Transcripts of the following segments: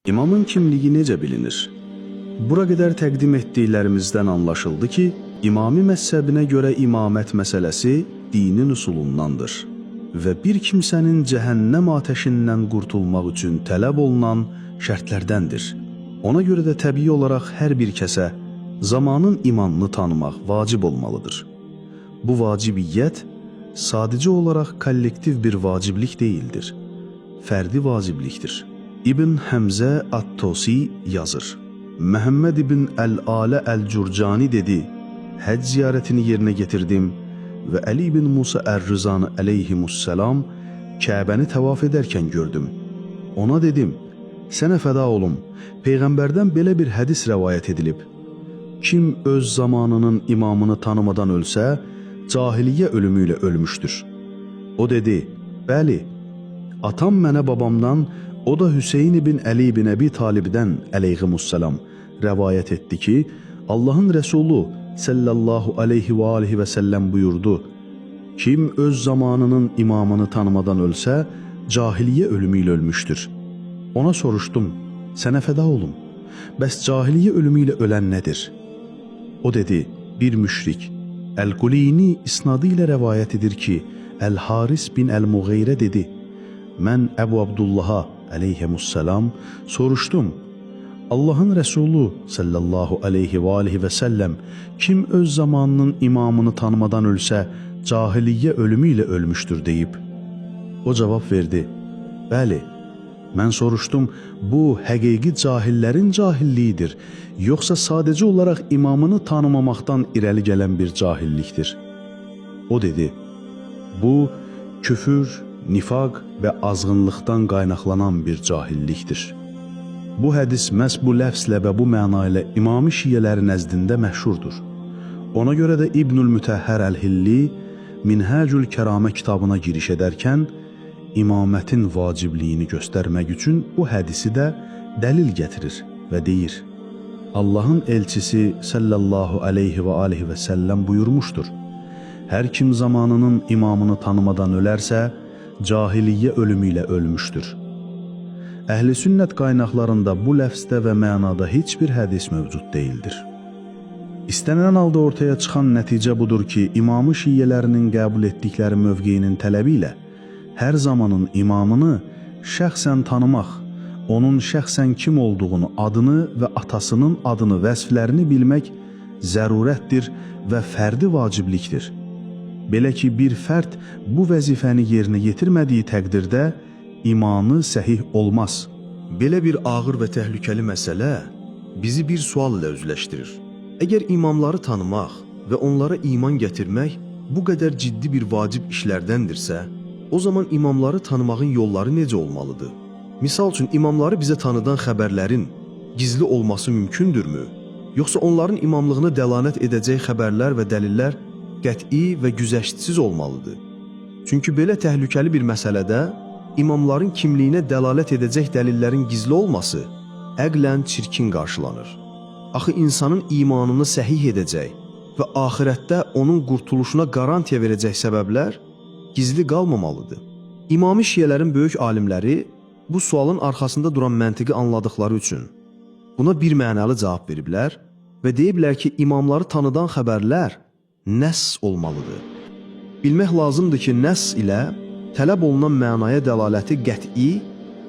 İmamın kimliyi necə bilinir? Bura qədər təqdim etdiklərimizdən anlaşıldı ki, İmami məzhəbinə görə imamət məsələsi dinin usulundandır və bir kimsənin cəhənnəm atəşindən qurtulmaq üçün tələb olunan şərtlərdəndir. Ona görə də təbii olaraq hər bir kəsə zamanın imamını tanımaq vacib olmalıdır. Bu vacibiyyət sadəcə olaraq kollektiv bir vaciblik deyildir, fərdi vaciblikdir. İbn Həmzə At-Tosi yazır. Məhəmməd ibn Əl-Alə Əl-Cürcani dedi, həcc ziyarətini yerinə getirdim və Əli ibn Musa Ər-Rızanı əleyhimussalam Kəbəni təvaf edərkən gördüm. Ona dedim, sənə fəda olum, Peyğəmbərdən belə bir hədis rəvayət edilib. Kim öz zamanının imamını tanımadan ölsə, cahiliyyə ölümü ilə ölmüşdür. O dedi, bəli, atam mənə babamdan, o da Hüseyin ibn Əli ibn Əbi Talibdən əleyhimussalam rəvayət etdi ki, Allahın Rəsulu sallallahu aleyhi və alihi və səlləm buyurdu, kim öz zamanının imamını tanımadan ölsə, cahiliyyə ölümü ilə ölmüşdür. Ona soruşdum, sənə fəda olum, bəs cahiliyyə ölümü ilə ölən nədir? O dedi, bir müşrik. Əl-Qulini isnadı ilə rəvayət edir ki, Əl-Haris bin Əl-Muğeyrə dedi, mən Əbu Abdullaha əleyhimussalam soruşdum, Allahın Rəsulu sallallahu aleyhi və alihi və səlləm kim öz zamanının imamını tanımadan ölsə, cahiliyyə ölümü ilə ölmüşdür deyib. O cavab verdi, bəli, mən soruşdum, bu həqiqi cahillərin cahilliyidir, yoxsa sadəcə olaraq imamını tanımamaqdan irəli gələn bir cahillikdir. O dedi, bu küfür, nifaq və azğınlıqdan qaynaqlanan bir cahillikdir. Bu hədis məhz bu ləfslə və bu məna ilə İmami Şiyyələrin nəzdində məşhurdur. Ona görə də İbnül Mütəhhər Əl-Hilli Minhəcül Kəramə kitabına giriş edərkən imamətin vacibliyini göstərmək üçün bu hədisi də dəlil gətirir və deyir, Allahın elçisi sallallahu aleyhi və alihi və səlləm buyurmuşdur, hər kim zamanının imamını tanımadan ölərsə, cahiliyyə ölümü ilə ölmüşdür. Əhl-i sünnət qaynaqlarında bu ləfsdə və mənada heç bir hədis mövcud deyildir. İstənilən halda ortaya çıxan nəticə budur ki, İmamı Şiyyələrinin qəbul etdikləri mövqeyinin tələbi ilə hər zamanın imamını şəxsən tanımaq, onun şəxsən kim olduğunu, adını və atasının adını, vəsflərini bilmək zərurətdir və fərdi vaciblikdir. Belə ki, bir fərd bu vəzifəni yerinə yetirmədiyi təqdirdə imanı səhih olmaz. Belə bir ağır və təhlükəli məsələ bizi bir sual ilə üzləşdirir. Əgər imamları tanımaq və onlara iman gətirmək bu qədər ciddi bir vacib işlərdəndirsə, o zaman imamları tanımağın yolları necə olmalıdır? Misal üçün, imamları bizə tanıdan xəbərlərin gizli olması mümkündürmü? Yoxsa onların imamlığına dəlalət edəcək xəbərlər və dəlillər qəti və güzəştsiz olmalıdır? Çünki belə təhlükəli bir məsələdə imamların kimliyinə dəlalət edəcək dəlillərin gizli olması əqlən çirkin qarşılanır. Axı insanın imanını səhih edəcək və axirətdə onun qurtuluşuna qarantiya verəcək səbəblər gizli qalmamalıdır. İmami Şiyyələrin böyük alimləri bu sualın arxasında duran məntiqi anladıqları üçün buna bir mənalı cavab veriblər və deyiblər ki, imamları tanıdan xəbərlər nəss olmalıdır. Bilmək lazımdır ki, nəss ilə tələb olunan mənaya dəlaləti qəti,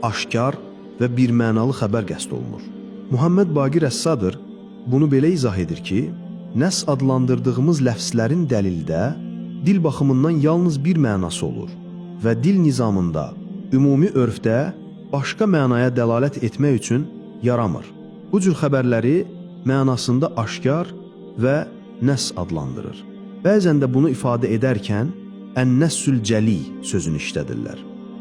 aşkar və bir mənalı xəbər qəsd olunur. Muhammed Baqir Əs-Sadr bunu belə izah edir ki, nəss adlandırdığımız ləfslərin dəlildə dil baxımından yalnız bir mənası olur və dil nizamında, ümumi örfdə başqa mənaya dəlalət etmək üçün yaramır. Bu cür xəbərləri mənasında aşkar və nəss adlandırır. Bəzən də bunu ifadə edərkən ən-nəssül cəli sözünü işlədirlər.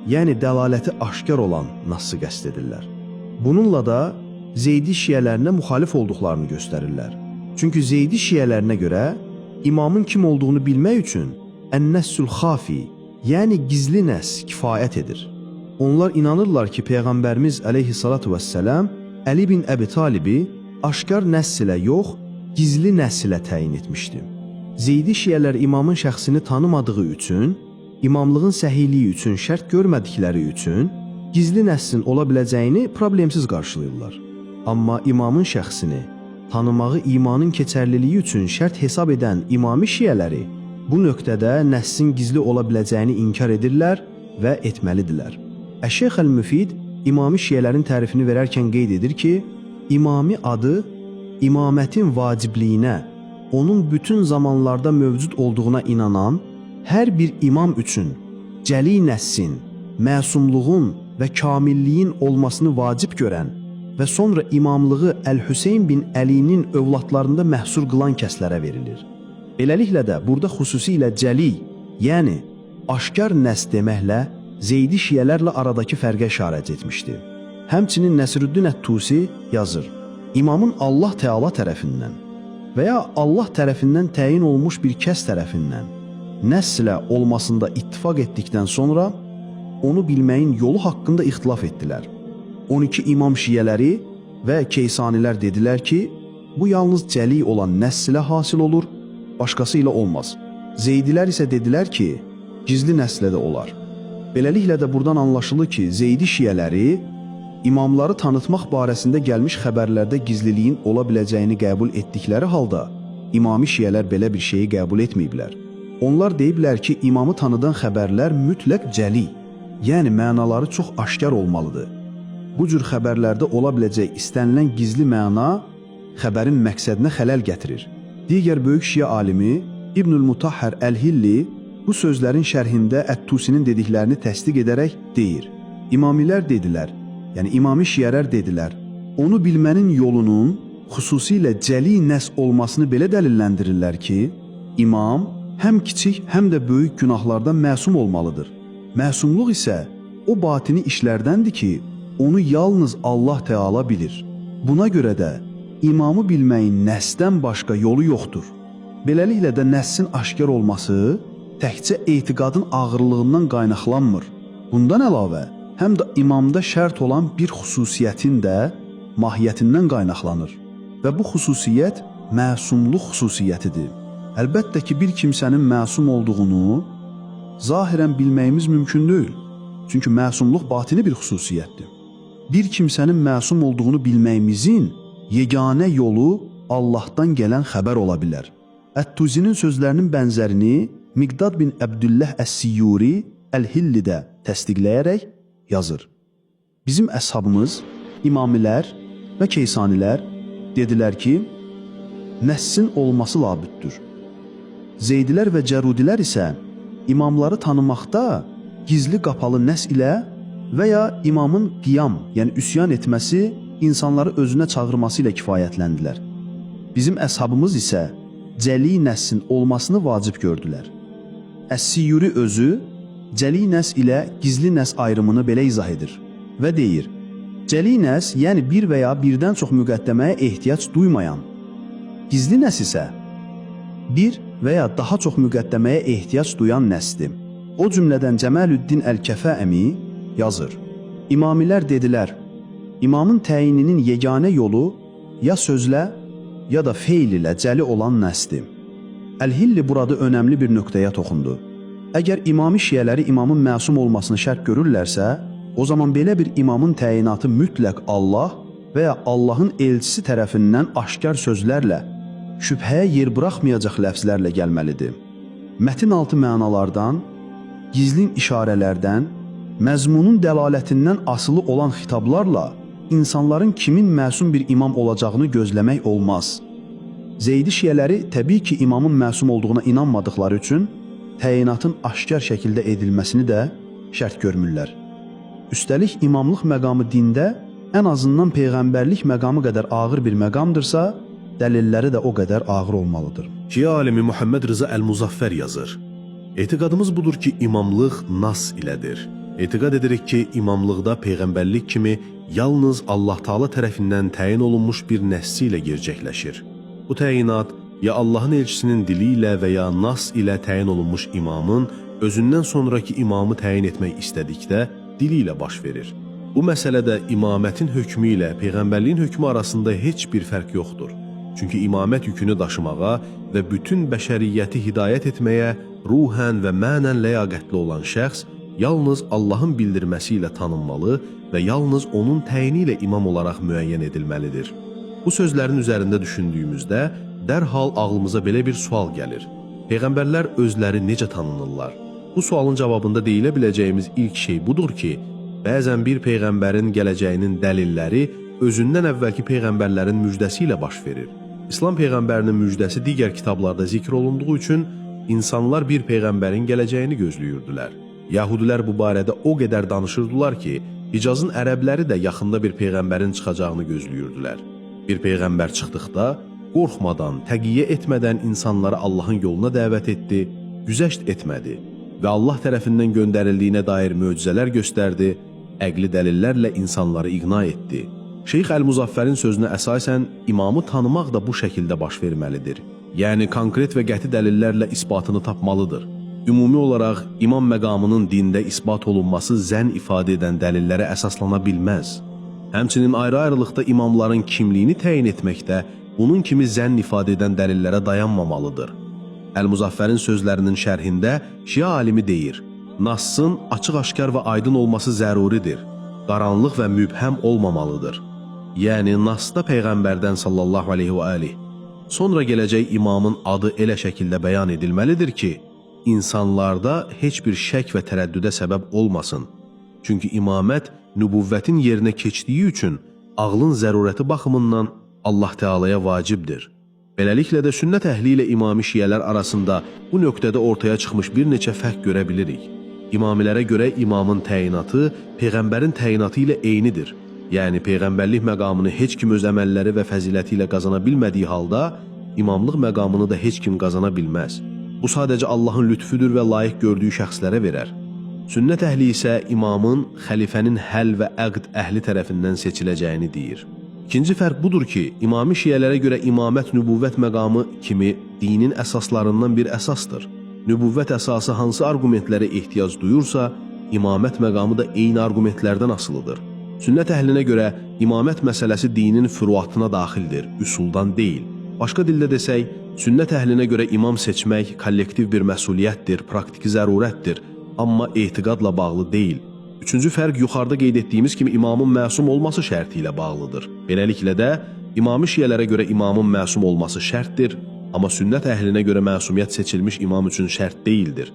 Yəni dəlaləti aşkar olan nassı qəsd edirlər. Bununla da Zeydi şiyələrinə müxalif olduqlarını göstərirlər. Çünki Zeydi şiyələrinə görə imamın kim olduğunu bilmək üçün ən-nəssül xafi, yəni gizli nəss kifayət edir. Onlar inanırlar ki, Peyğəmbərimiz əleyhissalatu vəssələm Əli bin Əbi Talibi aşkar nəss ilə yox, gizli nəss ilə təyin etmişdi. Zeydi şiyələr imamın şəxsini tanımadığı üçün, imamlığın səhiyliyi üçün şərt görmədikləri üçün gizli nəssin ola biləcəyini problemsiz qarşılayırlar. Amma imamın şəxsini tanımağı imanın keçərliliyi üçün şərt hesab edən imami şiyələri bu nöqtədə nəssin gizli ola biləcəyini inkar edirlər və etməlidirlər. Əş-Şeyx Əl-Müfid imami şiyələrin tərifini verərkən qeyd edir ki, imami adı imamətin vacibliyinə, onun bütün zamanlarda mövcud olduğuna inanan hər bir imam üçün cəli nəssin, məsumluğun və kamilliyin olmasını vacib görən və sonra imamlığı Əl-Hüseyn bin Əlinin övladlarında məhsur qılan kəslərə verilir. Beləliklə də burada xüsusilə cəli, yəni aşkar nəs deməklə Zeydi şiyələrlə aradakı fərqə işarət etmişdir. Həmçinin Nəsirüddin Ət-Tusi yazır, imamın Allah Teala tərəfindən və ya Allah tərəfindən təyin olmuş bir kəs tərəfindən nəslə olmasında ittifaq etdikdən sonra onu bilməyin yolu haqqında ixtilaf etdilər. 12 imam şiyələri və keysanilər dedilər ki, bu yalnız cəli olan nəslə hasil olur, başqası ilə olmaz. Zeydilər isə dedilər ki, gizli nəslə də olar. Beləliklə də buradan anlaşılır ki, Zeydi şiyələri imamları tanıtmaq barəsində gəlmiş xəbərlərdə gizliliyin ola biləcəyini qəbul etdikləri halda, imami şiyələr belə bir şeyi qəbul etməyiblər. Onlar deyiblər ki, imamı tanıdan xəbərlər mütləq cəli, yəni mənaları çox aşkar olmalıdır. Bu cür xəbərlərdə ola biləcək istənilən gizli məna xəbərin məqsədinə xələl gətirir. Digər böyük şiə alimi İbnül Mutahhər Əl-Hilli bu sözlərin şərhində Ət-Tusinin dediklərini təsdiq edərək deyir. İmamilər dedilər, yəni imami şiyələr dedilər, onu bilmənin yolunun xüsusilə cəli nəs olmasını belə dəlilləndirirlər ki, imam həm kiçik, həm də böyük günahlardan məsum olmalıdır. Məsumluq isə o batini işlərdəndir ki, onu yalnız Allah Teala bilir. Buna görə də imamı bilməyin nəsdən başqa yolu yoxdur. Beləliklə də nəssin aşkar olması təkcə etiqadın ağırlığından qaynaqlanmır. Bundan əlavə, həm də imamda şərt olan bir xüsusiyyətin də mahiyyətindən qaynaqlanır. Və bu xüsusiyyət məsumluq xüsusiyyətidir. Əlbəttə ki, bir kimsənin məsum olduğunu zahirən bilməyimiz mümkün deyil. Çünki məsumluq batini bir xüsusiyyətdir. Bir kimsənin məsum olduğunu bilməyimizin yeganə yolu Allahdan gələn xəbər ola bilər. Ət-Tuzinin sözlərinin bənzərini Miqdad bin Əbdülləh Əs-Siyuri Əl-Hillidə təsdiqləyərək yazır. Bizim əshabımız, imamilər və keysanilər dedilər ki, nəssin olması labüddür. Zeydilər və Cərudilər isə imamları tanımaqda gizli qapalı nəs ilə və ya imamın qiyam, yəni üsyan etməsi, insanları özünə çağırması ilə kifayətləndilər. Bizim əshabımız isə cəli nəssin olmasını vacib gördülər. Əs-Siyuri özü cəli nəs ilə gizli nəs ayrımını belə izah edir və deyir, cəli nəs, yəni bir və ya birdən çox müqəddəməyə ehtiyac duymayan, gizli nəs isə bir və ya daha çox müqəddəməyə ehtiyac duyan nəsdir. O cümlədən Cəmalüddin Əl-Kəfəəmi yazır, imamilər dedilər, imamın təyininin yeganə yolu ya sözlə, ya da feil ilə cəli olan nəsdir. Əl-Hilli burada önəmli bir nöqtəyə toxundu. Əgər imami şiyələri imamın məsum olmasını şərt görürlərsə, o zaman belə bir imamın təyinatı mütləq Allah və ya Allahın elçisi tərəfindən aşkar sözlərlə, şübhəyə yer buraxmayacaq ləfzlərlə gəlməlidir. Mətin altı mənalardan, gizlin işarələrdən, məzmunun dəlalətindən asılı olan xitablarla insanların kimin məsum bir imam olacağını gözləmək olmaz. Zeydi şiyələri təbii ki, imamın məsum olduğuna inanmadıqları üçün təyinatın aşkar şəkildə edilməsini də şərt görmürlər. Üstəlik, imamlıq məqamı dində ən azından peyğəmbərlik məqamı qədər ağır bir məqamdırsa, dəlilləri də o qədər ağır olmalıdır. Şiə alimi Muhammed Rıza Əl-Muzaffər yazır, etiqadımız budur ki, imamlıq nas ilədir. Etiqad edirik ki, imamlıqda peyğəmbərlik kimi yalnız Allah Taala tərəfindən təyin olunmuş bir nəssi ilə gerçəkləşir. Bu təyinat ya Allahın elçisinin dili ilə və ya nas ilə təyin olunmuş imamın özündən sonraki imamı təyin etmək istədikdə dili ilə baş verir. Bu məsələdə imamətin hökmü ilə peyğəmbərliyin hökmü arasında heç bir fərq yoxdur. Çünki imamət yükünü daşımağa və bütün bəşəriyyəti hidayət etməyə ruhən və mənən ləyaqətli olan şəxs yalnız Allahın bildirməsi ilə tanınmalı və yalnız onun təyini ilə imam olaraq müəyyən edilməlidir. Bu sözlərin üzərində düşündüyümüzdə dərhal ağlımıza belə bir sual gəlir. Peyğəmbərlər özləri necə tanınırlar? Bu sualın cavabında deyilə biləcəyimiz ilk şey budur ki, bəzən bir peyğəmbərin gələcəyinin dəlilləri özündən əvvəlki peyğəmbərlərin müjdəsi ilə baş verir. İslam peyğəmbərinin müjdəsi digər kitablarda zikr olunduğu üçün insanlar bir peyğəmbərin gələcəyini gözləyirdilər. Yahudilər bu barədə o qədər danışırdılar ki, Hicazın ərəbləri də yaxında bir peyğəmbərin çıxacağını gözləyirdilər. Bir peyğəmbər çıxdıqda qorxmadan, təqiyyə etmədən insanları Allahın yoluna dəvət etdi, güzəşt etmədi və Allah tərəfindən göndərildiyinə dair möcüzələr göstərdi, əqli dəlillərlə insanları iqna etdi. Şeyx Əl-Muzaffərin sözünə əsasən imamı tanımaq da bu şəkildə baş verməlidir. Yəni konkret və qəti dəlillərlə isbatını tapmalıdır. Ümumi olaraq imam məqamının dində isbat olunması zənn ifadə edən dəlillərə əsaslana bilməz. Həmçinin ayrı-ayrılıqda imamların kimliyini təyin etməkdə bunun kimi zənn ifadə edən dəlillərə dayanmamalıdır. Əl-Muzaffərin sözlərinin şərhində Şia alimi deyir: Nassın açıq-aşkar və aydın olması zəruridir. Qaranlıq və mübhəm olmamalıdır. Yəni Nasda Peyğəmbərdən sallallahu aleyhi və aleyh sonra gələcək imamın adı elə şəkildə bəyan edilməlidir ki, insanlarda heç bir şək və tərəddüdə səbəb olmasın. Çünki imamət nübüvvətin yerinə keçdiyi üçün ağlın zərurəti baxımından Allah Teala'ya vacibdir. Beləliklə də sünnət əhli ilə imami şiyələr arasında bu nöqtədə ortaya çıxmış bir neçə fərq görə bilirik. İmamilərə görə imamın təyinatı Peyğəmbərin təyinatı ilə eynidir. Yəni Peyğəmbərlik məqamını heç kim öz əməlləri və fəziləti ilə qazana bilmədiyi halda, imamlıq məqamını da heç kim qazana bilməz. Bu sadəcə Allahın lütfüdür və layiq gördüyü şəxslərə verər. Sünnət əhli isə imamın xəlifənin həl və əqd əhli tərəfindən seçiləcəyini deyir. İkinci fərq budur ki, imami şiyələrə görə imamət nübüvvət məqamı kimi dinin əsaslarından bir əsasdır. Nübüvvət əsası hansı argumentlərə ehtiyac duyursa, imamət məqamı da eyni argumentlərdən asılıdır. Sünnət əhlinə görə imamət məsələsi dinin füruatına daxildir, üsuldan deyil. Başqa dildə desək, sünnət əhlinə görə imam seçmək kollektiv bir məsuliyyətdir, praktiki zərurətdir, amma etiqadla bağlı deyil. Üçüncü fərq yuxarıda qeyd etdiyimiz kimi imamın məsum olması şərti ilə bağlıdır. Beləliklə də imami şiyələrə görə imamın məsum olması şərtdir, amma sünnət əhlinə görə məsumiyyət seçilmiş imam üçün şərt deyildir.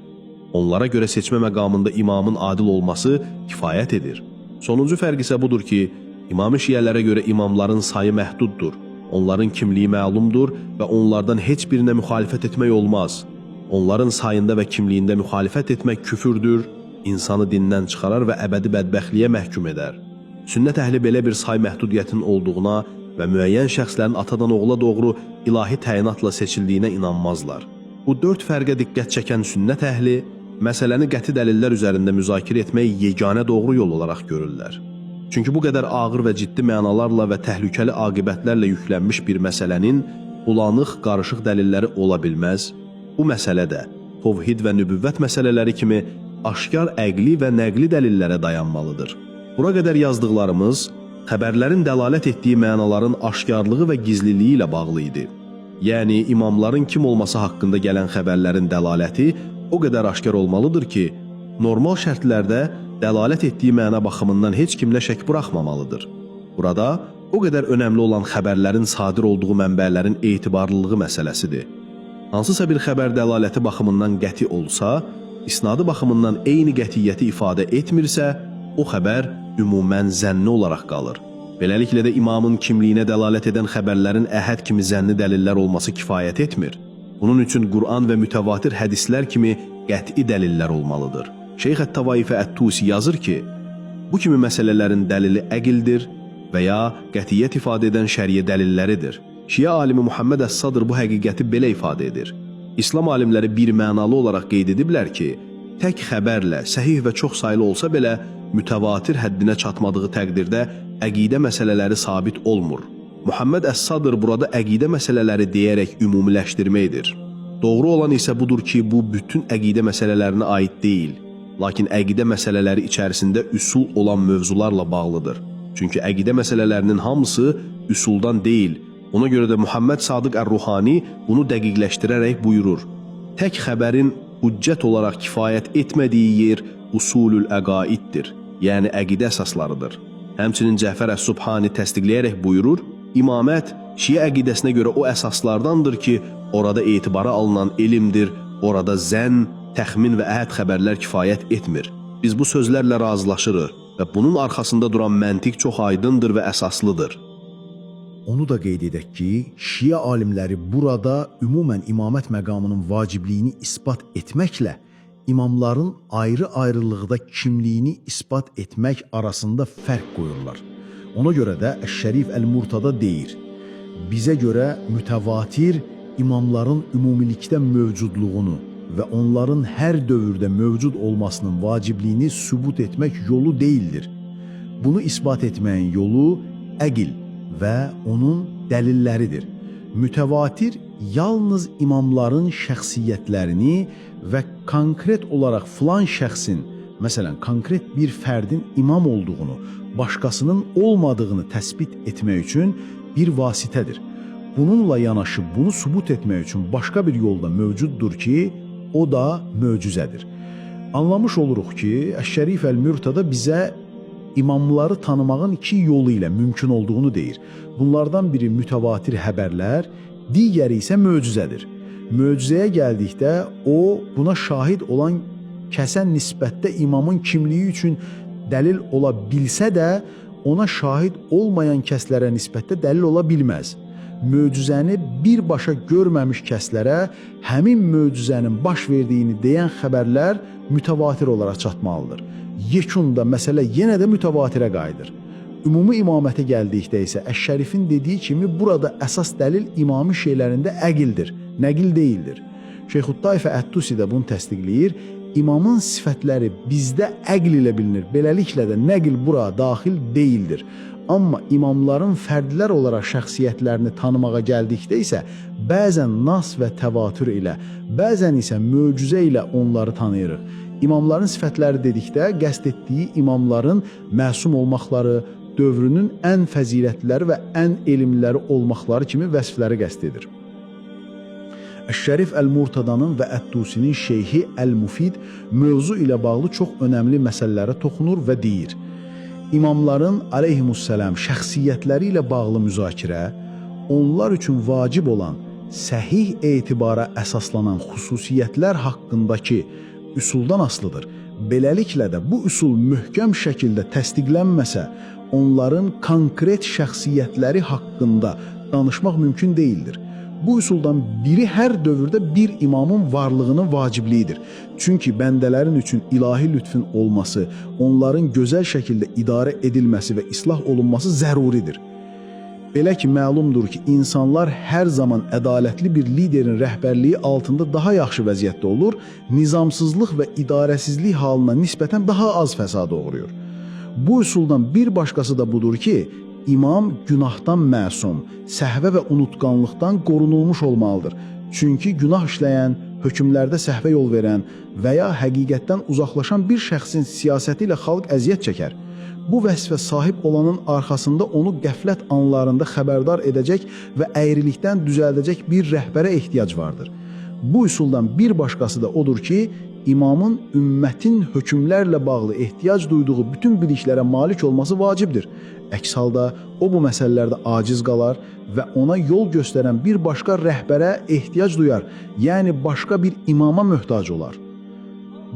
Onlara görə seçmə məqamında imamın adil olması kifayət edir. Sonuncu fərq isə budur ki, imami şiyələrə görə imamların sayı məhduddur, onların kimliyi məlumdur və onlardan heç birinə müxalifət etmək olmaz. Onların sayında və kimliyində müxalifət etmək küfürdür, insanı dindən çıxarar və əbədi bədbəxtliyə məhkum edər. Sünnət əhli belə bir say məhdudiyyətin olduğuna və müəyyən şəxslərin atadan oğula doğru ilahi təyinatla seçildiyinə inanmazlar. Bu dörd fərqə diqqət çəkən sünnət əhli məsələni qəti dəlillər üzərində müzakirə etmək yeganə doğru yol olaraq görürlər. Çünki bu qədər ağır və ciddi mənalarla və təhlükəli aqibətlərlə yüklənmiş bir məsələnin bulanıq, qarışıq dəlilləri ola bilməz. Bu məsələ də tovhid və nübüvvət məsələləri kimi aşkar əqli və nəqli dəlillərə dayanmalıdır. Bura qədər yazdıqlarımız xəbərlərin dəlalət etdiyi mənaların aşkarlığı və gizliliyi ilə bağlı idi. Yəni imamların kim olması haqqında gələn xəbərlərin dəlaləti o qədər aşkar olmalıdır ki, normal şərtlərdə dəlalət etdiyi məna baxımından heç kimlə şək buraxmamalıdır. Burada o qədər önəmli olan xəbərlərin sadir olduğu mənbələrin etibarlılığı məsələsidir. Hansısa bir xəbər dəlaləti baxımından qəti olsa, isnadı baxımından eyni qətiyyəti ifadə etmirsə, o xəbər ümumən zənni olaraq qalır. Beləliklə də imamın kimliyinə dəlalət edən xəbərlərin əhəd kimi zənni dəlillər olması kifayət etmir. Bunun üçün Qur'an və mütəvatir hədislər kimi qəti dəlillər olmalıdır. Şeyx Ət-Tavaifə Ət-Tusi yazır ki, bu kimi məsələlərin dəlili əqildir və ya qətiyyət ifadə edən şəriə dəlilləridir. Şia alimi Muhammed Əs-Sadr bu həqiqəti belə ifadə edir. İslam alimləri bir mənalı olaraq qeyd ediblər ki, tək xəbərlə, səhih və çox saylı olsa belə, mütəvatir həddinə çatmadığı təqdirdə əqidə məsələləri sabit olmur. Muhammed Əs-Sadr burada əqidə məsələləri deyərək ümumiləşdirməkdir. Doğru olan isə budur ki, bu bütün əqidə məsələlərinə aid deyil, lakin əqidə məsələləri içərisində üsul olan mövzularla bağlıdır. Çünki əqidə məsələlərinin hamısı üsuldan deyil. Ona görə də Muhammed Sadiq Ər-Ruhani bunu dəqiqləşdirərək buyurur. Tək xəbərin hüccət olaraq kifayət etmədiyi yer usulül əqaiddir, yəni əqidə əsaslarıdır. Həmçinin Cəfər Əs-Subhani təsdiqləyərək buyurur, imamət Şiə əqidəsinə görə o əsaslardandır ki, orada etibara alınan elmdir, orada zənn, təxmin və əhəd xəbərlər kifayət etmir. Biz bu sözlərlə razılaşırıq və bunun arxasında duran məntiq çox aydındır və əsaslıdır. Onu da qeyd edək ki, Şiə alimləri burada ümumən imamət məqamının vacibliyini isbat etməklə imamların ayrı-ayrılıqda kimliyini isbat etmək arasında fərq qoyurlar. Ona görə də Əş-Şərif Əl-Murtada deyir, bizə görə mütəvatir imamların ümumilikdə mövcudluğunu və onların hər dövrdə mövcud olmasının vacibliyini sübut etmək yolu deyildir. Bunu isbat etməyin yolu əql və onun dəlilləridir. Mütəvatir yalnız imamların şəxsiyyətlərini və konkret olaraq filan şəxsin, məsələn, konkret bir fərdin imam olduğunu, başqasının olmadığını təsbit etmək üçün bir vasitədir. Bununla yanaşı bunu sübut etmək üçün başqa bir yolda mövcuddur ki, o da möcüzədir. Anlamış oluruq ki, Əş-Şərif Əl-Murtada bizə imamları tanımağın iki yolu ilə mümkün olduğunu deyir. Bunlardan biri mütəvatir xəbərlər, digəri isə möcüzədir. Möcüzəyə gəldikdə o, buna şahid olan kəsə nisbətdə imamın kimliyi üçün dəlil ola bilsə də, ona şahid olmayan kəslərə nisbətdə dəlil ola bilməz. Möcüzəni birbaşa görməmiş kəslərə həmin möcüzənin baş verdiyini deyən xəbərlər mütəvatir olaraq çatmalıdır. Yekunda məsələ yenə də mütəvatirə qayıdır. Ümumi imamətə gəldikdə isə Əş-Şərifin dediyi kimi burada əsas dəlil imami şeylərində əqildir, nəqil deyildir. Şeyxüttayf Ət-Tusi də bunu təsdiqləyir. İmamın sifətləri bizdə əql ilə bilinir, beləliklə də nəql bura daxil deyildir. Amma imamların fərdlər olaraq şəxsiyyətlərini tanımağa gəldikdə isə bəzən nas və təvatür ilə, bəzən isə möcüzə ilə onları tanıyırıq. İmamların sifətləri dedikdə qəsd etdiyi imamların məsum olmaqları, dövrünün ən fəzilətləri və ən elmləri olmaqları kimi vəsfləri qəsd edir. Əş-Şərif Əl-Murtadanın və Ət-Tusinin şeyhi Əl-Mufid mövzu ilə bağlı çox önəmli məsələlərə toxunur və deyir: İmamların aleyhimussəlam şəxsiyyətləri ilə bağlı müzakirə onlar üçün vacib olan səhih etibara əsaslanan xüsusiyyətlər haqqındakı üsuldan asılıdır. Beləliklə də bu üsul möhkəm şəkildə təsdiqlənməsə, onların konkret şəxsiyyətləri haqqında danışmaq mümkün deyildir. Bu üsuldan biri hər dövrdə bir imamın varlığının vacibliyidir. Çünki bəndələrin üçün ilahi lütfün olması, onların gözəl şəkildə idarə edilməsi və islah olunması zəruridir. Belə ki, məlumdur ki, insanlar hər zaman ədalətli bir liderin rəhbərliyi altında daha yaxşı vəziyyətdə olur, nizamsızlıq və idarəsizlik halına nisbətən daha az fəsad uğrayır. Bu üsuldan bir başqası da budur ki, İmam günahdan məsum, səhvə və unutqanlıqdan qorunulmuş olmalıdır. Çünki günah işləyən, hökmlərdə səhvə yol verən və ya həqiqətdən uzaqlaşan bir şəxsin siyasəti ilə xalq əziyyət çəkər. Bu vəsfə sahib olanın arxasında onu qəflət anlarında xəbərdar edəcək və əyrilikdən düzəldəcək bir rəhbərə ehtiyac vardır. Bu üsuldan bir başqası da odur ki, imamın ümmətin hökmlərlə bağlı ehtiyac duyduğu bütün biliklərə malik olması vacibdir. Əks halda o bu məsələlərdə aciz qalar və ona yol göstərən bir başqa rəhbərə ehtiyac duyar, yəni başqa bir imama möhtac olar.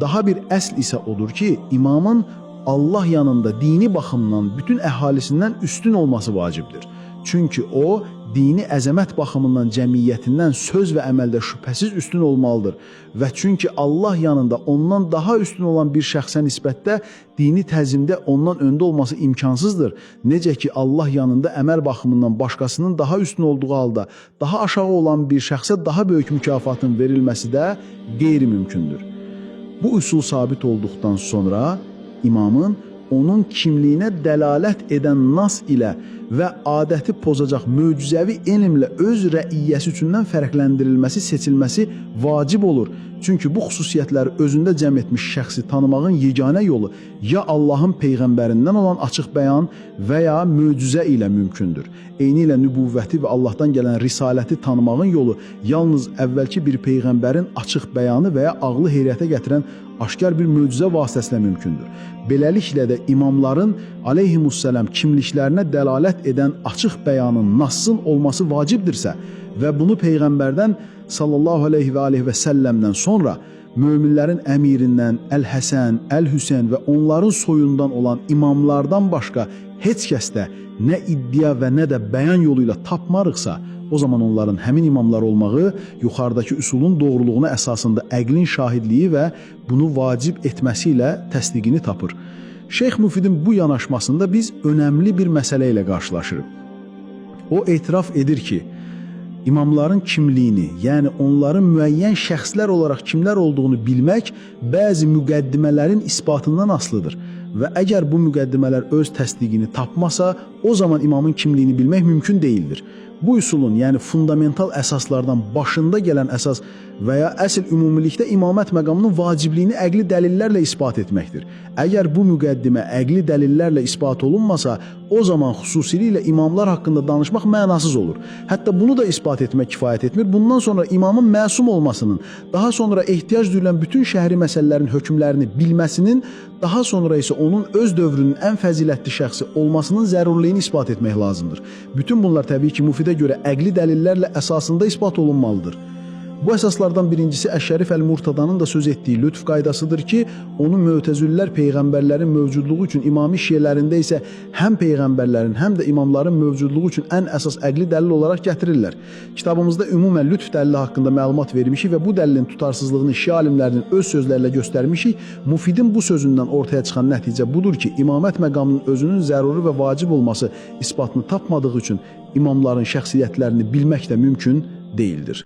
Daha bir əsl isə odur ki, imamın Allah yanında dini baxımdan bütün əhalisindən üstün olması vacibdir. Çünki o, dini əzəmət baxımından cəmiyyətindən söz və əməldə şübhəsiz üstün olmalıdır və çünki Allah yanında ondan daha üstün olan bir şəxsə nisbətdə dini təzimdə ondan öndə olması imkansızdır. Necə ki, Allah yanında əməl baxımından başqasının daha üstün olduğu halda daha aşağı olan bir şəxsə daha böyük mükafatın verilməsi də qeyri-mümkündür. Bu üsul sabit olduqdan sonra imamın onun kimliyinə dəlalət edən nas ilə və adəti pozacaq möcüzəvi elmlə öz rəiyyəsi üçündən fərqləndirilməsi, seçilməsi vacib olur. Çünki bu xüsusiyyətləri özündə cəm etmiş şəxsi tanımağın yeganə yolu ya Allahın peyğəmbərindən olan açıq bəyan və ya möcüzə ilə mümkündür. Eynilə nübüvvəti və Allahdan gələn risaləti tanımağın yolu yalnız əvvəlki bir peyğəmbərin açıq bəyanı və ya ağlı heyrətə gətirən aşkar bir möcüzə vasitəsilə mümkündür. Beləliklə də imamların aleyhimussəlam kimliklərinə dəlalət edən açıq bəyanın, nassın olması vacibdirsə və bunu peyğəmbərdən sallallahu aleyhi və səlləmdən sonra möminlərin əmirindən Əl-Həsən, Əl-Hüseyn və onların soyundan olan imamlardan başqa heç kəs də nə iddia və nə də bəyan yolu ilə tapmarıqsa, o zaman onların həmin imamlar olmağı yuxarıdakı üsulun doğruluğuna əsasında əqlin şahidliyi və bunu vacib etməsi ilə təsdiqini tapır. Şeyx Müfidin bu yanaşmasında biz önəmli bir məsələ ilə qarşılaşırıq. O etiraf edir ki, İmamların kimliyini, yəni onların müəyyən şəxslər olaraq kimlər olduğunu bilmək bəzi müqəddimələrin isbatından asılıdır və əgər bu müqəddimələr öz təsdiqini tapmasa, o zaman imamın kimliyini bilmək mümkün deyildir. Bu üsulun, yəni fundamental əsaslardan başında gələn əsas və ya əsl ümumilikdə imamət məqamının vacibliyini əqli dəlillərlə isbat etməkdir. Əgər bu müqəddimə əqli dəlillərlə isbat olunmasa, o zaman xüsusilə imamlar haqqında danışmaq mənasız olur. Hətta bunu da isbat etmək kifayət etmir. Bundan sonra imamın məsum olmasının, daha sonra ehtiyac duyulan bütün şəhri məsələlərin hökmlərini bilməsinin, daha sonra isə onun öz dövrünün ən fəzilətli şəxsi olmasının zərurliyini isbat etmək lazımdır. Bütün bunlar təbii ki, Müfidə görə əqli dəlillərlə əsasında isbat olunmalıdır. Bu əsaslardan birincisi Əş-Şərif Əl-Murtadanın da söz etdiyi lütf qaydasıdır ki, onu Mötəzililər peyğəmbərlərin mövcudluğu üçün, imami şiələrində isə həm peyğəmbərlərin, həm də imamların mövcudluğu üçün ən əsas əqli dəlil olaraq gətirirlər. Kitabımızda ümumən lütf dəlili haqqında məlumat vermişik və bu dəlilin tutarsızlığını şiə alimlərinin öz sözlərlə göstərmişik. Müfidin bu sözündən ortaya çıxan nəticə budur ki, imamət məqamının özünün zəruri və vacib olması isbatını tapmadığı üçün imamların şəxsiyyətlərini bilmək də mümkün deyildir.